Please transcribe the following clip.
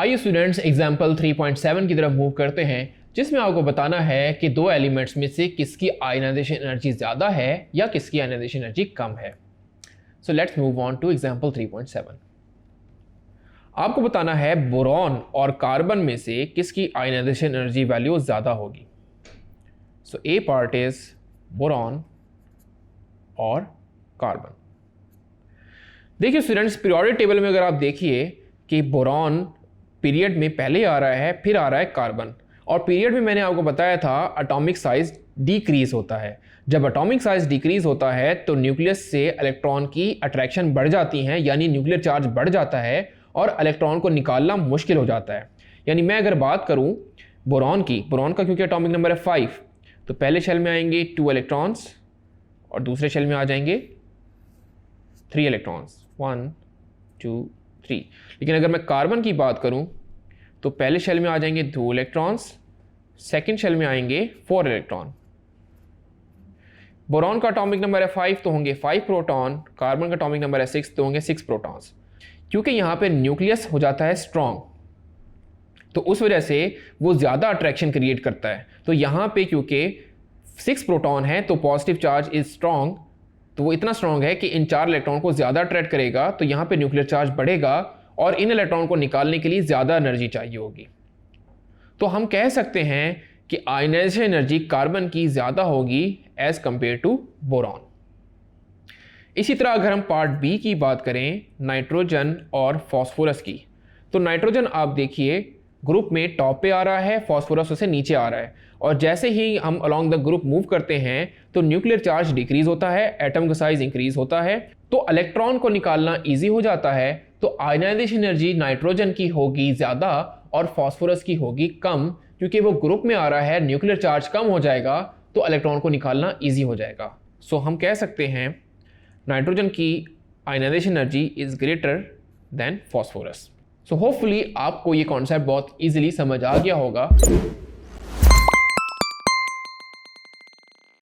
आइए students example 3.7 की तरफ मूव करते हैं, जिसमें आपको बताना है कि दो एलिमेंट्स में से किसकी आयनाइजेशन एनर्जी ज़्यादा है या किसकी आयनाइजेशन एनर्जी कम है। So let's move on to example 3.7। आपको बताना है बोरॉन और कार्बन में से किसकी आयनाइजेशन एनर्जी वैल्यू ज़्यादा होगी। सो ए पार्ट इज बोरॉन और कार्बन। देखिए स्टूडेंट्स, पीरियोडिक टेबल में अगर आप देखिए कि बोरॉन पीरियड में पहले आ रहा है, फिर आ रहा है कार्बन, और पीरियड में मैंने आपको बताया था एटॉमिक साइज डिक्रीज होता है। जब एटॉमिक साइज डिक्रीज होता है तो न्यूक्लियस से इलेक्ट्रॉन की अट्रैक्शन बढ़ जाती है, यानी न्यूक्लियर चार्ज बढ़ जाता है और इलेक्ट्रॉन को निकालना मुश्किल हो जाता है। यानी मैं अगर बात करूं बोरॉन का क्योंकि एटॉमिक नंबर है 5, तो पहले शेल में आएंगे 2 इलेक्ट्रॉन्स और दूसरे शेल में आ जाएंगे 3 इलेक्ट्रॉन्स, 1 2 3। लेकिन अगर मैं कार्बन की बात करूं तो पहले शेल में आ जाएंगे 2 इलेक्ट्रॉन्स, सेकंड शेल में आएंगे 4 इलेक्ट्रॉन। बोरॉन का एटॉमिक नंबर है 5 तो होंगे 5 प्रोटॉन, कार्बन का एटॉमिक नंबर है 6 तो होंगे 6 प्रोटॉन्स। क्योंकि यहाँ पे न्यूक्लियस हो जाता है स्ट्रॉन्ग, तो उस वजह से वो ज़्यादा अट्रैक्शन क्रिएट करता है। तो यहाँ पे क्योंकि 6 प्रोटॉन है तो पॉजिटिव चार्ज इज स्ट्रॉन्ग, तो वो इतना स्ट्रॉन्ग है कि इन 4 इलेक्ट्रॉन को ज़्यादा अट्रैक्ट करेगा, तो यहाँ पे न्यूक्लियर चार्ज बढ़ेगा और इन इलेक्ट्रॉन को निकालने के लिए ज़्यादा एनर्जी चाहिए होगी। तो हम कह सकते हैं कि आयनाइजेशन एनर्जी कार्बन की ज़्यादा होगी एज कंपेयर टू बोरॉन। इसी तरह अगर हम पार्ट बी की बात करें, नाइट्रोजन और फॉस्फोरस की, तो नाइट्रोजन आप देखिए ग्रुप में टॉप पे आ रहा है, फॉस्फोरस उससे नीचे आ रहा है, और जैसे ही हम अलोंग द ग्रुप मूव करते हैं तो न्यूक्लियर चार्ज डिक्रीज होता है, एटम का साइज इंक्रीज होता है, तो इलेक्ट्रॉन को निकालना ईजी हो जाता है। तो आयनाइजेशन एनर्जी नाइट्रोजन की होगी ज़्यादा और फॉस्फोरस की होगी कम, क्योंकि वो ग्रुप में आ रहा है, न्यूक्लियर चार्ज कम हो जाएगा तो इलेक्ट्रॉन को निकालना ईजी हो जाएगा। सो हम कह सकते हैं नाइट्रोजन की ionization energy is greater than phosphorus. So hopefully आपको ये कॉन्सेप्ट बहुत ईजिली समझ आ गया होगा।